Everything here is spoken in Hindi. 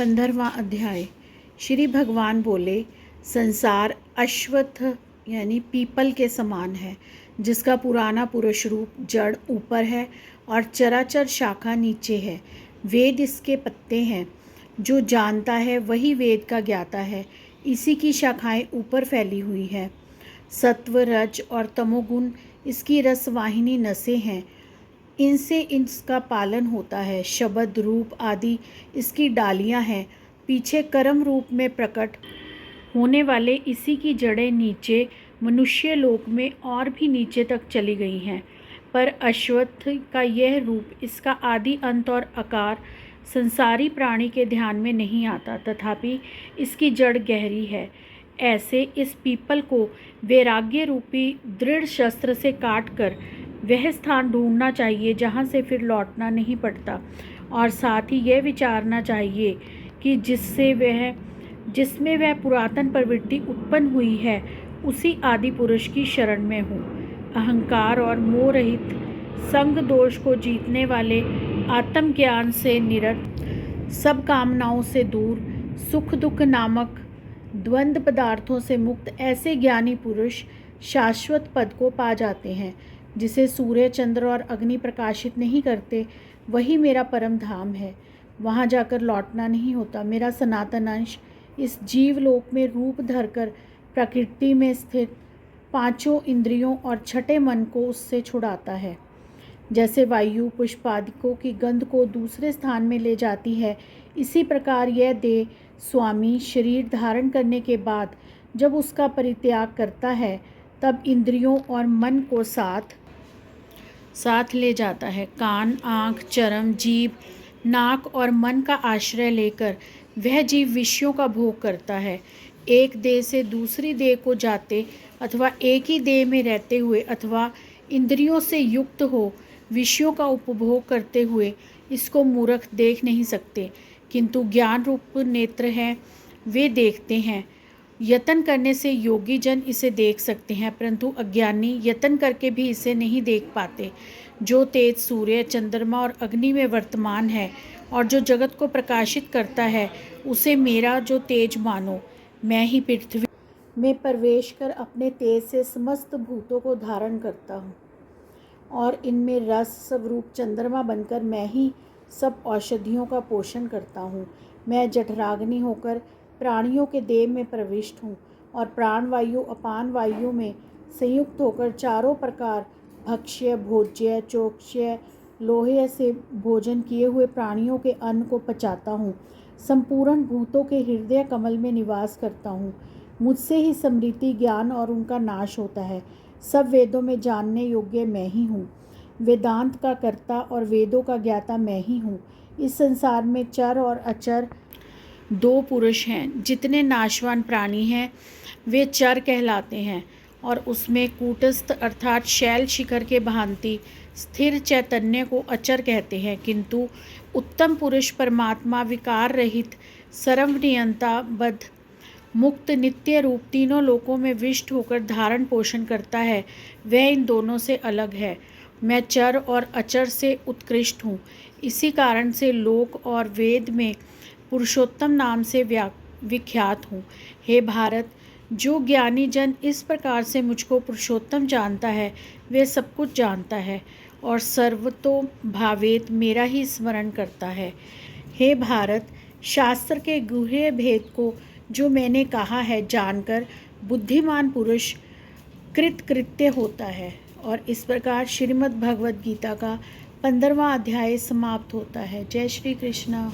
15वां अध्याय। श्री भगवान बोले, संसार अश्वत्थ यानी पीपल के समान है, जिसका पुराना पुरुष रूप जड़ ऊपर है और चराचर शाखा नीचे है। वेद इसके पत्ते हैं। जो जानता है वही वेद का ज्ञाता है। इसी की शाखाएं ऊपर फैली हुई है। सत्व, रज और तमोगुण इसकी रसवाहिनी नसें हैं। इनसे इसका पालन होता है। शब्द, रूप आदि इसकी डालियां हैं। पीछे कर्म रूप में प्रकट होने वाले इसी की जड़ें नीचे मनुष्य लोक में और भी नीचे तक चली गई हैं। पर अश्वत्थ का यह रूप, इसका आदि अंत और आकार संसारी प्राणी के ध्यान में नहीं आता, तथापि इसकी जड़ गहरी है। ऐसे इस पीपल को वैराग्य रूपी दृढ़ शस्त्र से काट कर वह स्थान ढूंढना चाहिए जहाँ से फिर लौटना नहीं पड़ता, और साथ ही यह विचारना चाहिए कि जिसमें वह पुरातन प्रवृत्ति उत्पन्न हुई है, उसी आदि पुरुष की शरण में हूँ। अहंकार और मोह रहित, संग दोष को जीतने वाले, आत्मज्ञान से निरत, सब कामनाओं से दूर, सुख दुख नामक द्वंद्व पदार्थों से मुक्त ऐसे ज्ञानी पुरुष शाश्वत पद को पा जाते हैं। जिसे सूर्य, चंद्र और अग्नि प्रकाशित नहीं करते, वही मेरा परम धाम है। वहाँ जाकर लौटना नहीं होता। मेरा सनातन अंश इस जीवलोक में रूप धरकर प्रकृति में स्थित पांचों इंद्रियों और छठे मन को उससे छुड़ाता है। जैसे वायु पुष्पादिकों की गंध को दूसरे स्थान में ले जाती है, इसी प्रकार यह देह स्वामी शरीर धारण करने के बाद जब उसका परित्याग करता है, तब इंद्रियों और मन को साथ ले जाता है। कान, आँख, चर्म, जीभ, नाक और मन का आश्रय लेकर वह जीव विषयों का भोग करता है। एक देह से दूसरी देह को जाते अथवा एक ही देह में रहते हुए अथवा इंद्रियों से युक्त हो विषयों का उपभोग करते हुए इसको मूर्ख देख नहीं सकते, किंतु ज्ञान रूप नेत्र हैं, वे देखते हैं। यत्न करने से योगी जन इसे देख सकते हैं, परंतु अज्ञानी यत्न करके भी इसे नहीं देख पाते। जो तेज सूर्य, चंद्रमा और अग्नि में वर्तमान है और जो जगत को प्रकाशित करता है, उसे मेरा जो तेज मानो। मैं ही पृथ्वी में प्रवेश कर अपने तेज से समस्त भूतों को धारण करता हूँ और इनमें रस स्वरूप चंद्रमा बनकर मैं ही सब औषधियों का पोषण करता हूँ। मैं जठराग्नि होकर प्राणियों के देह में प्रविष्ट हूँ और प्राणवायु अपान वायु में संयुक्त होकर चारों प्रकार भक्ष्य, भोज्य, चोक्ष्य, लोह्य से भोजन किए हुए प्राणियों के अन्न को पचाता हूँ। संपूर्ण भूतों के हृदय कमल में निवास करता हूँ। मुझसे ही स्मृति, ज्ञान और उनका नाश होता है। सब वेदों में जानने योग्य मैं ही हूँ। वेदांत का कर्ता और वेदों का ज्ञाता मैं ही हूँ। इस संसार में चर और अचर दो पुरुष हैं। जितने नाशवान प्राणी हैं वे चर कहलाते हैं, और उसमें कूटस्थ अर्थात शैल शिखर के भांति स्थिर चैतन्य को अचर कहते हैं, किंतु उत्तम पुरुष परमात्मा विकार रहित, सर्वनियंता, बद्ध, मुक्त, नित्य रूप, तीनों लोकों में विष्ट होकर धारण पोषण करता है, वह इन दोनों से अलग है। मैं चर और अचर से उत्कृष्ट हूँ। इसी कारण से लोक और वेद में पुरुषोत्तम नाम से विख्यात हूँ। हे भारत, जो ज्ञानी जन इस प्रकार से मुझको पुरुषोत्तम जानता है, वे सब कुछ जानता है और सर्वतो भावेत मेरा ही स्मरण करता है। हे भारत, शास्त्र के गूढ़ भेद को जो मैंने कहा है जानकर बुद्धिमान पुरुष कृतकृत्य होता है। और इस प्रकार श्रीमद् भगवद गीता का 15वां अध्याय समाप्त होता है। जय श्री कृष्ण।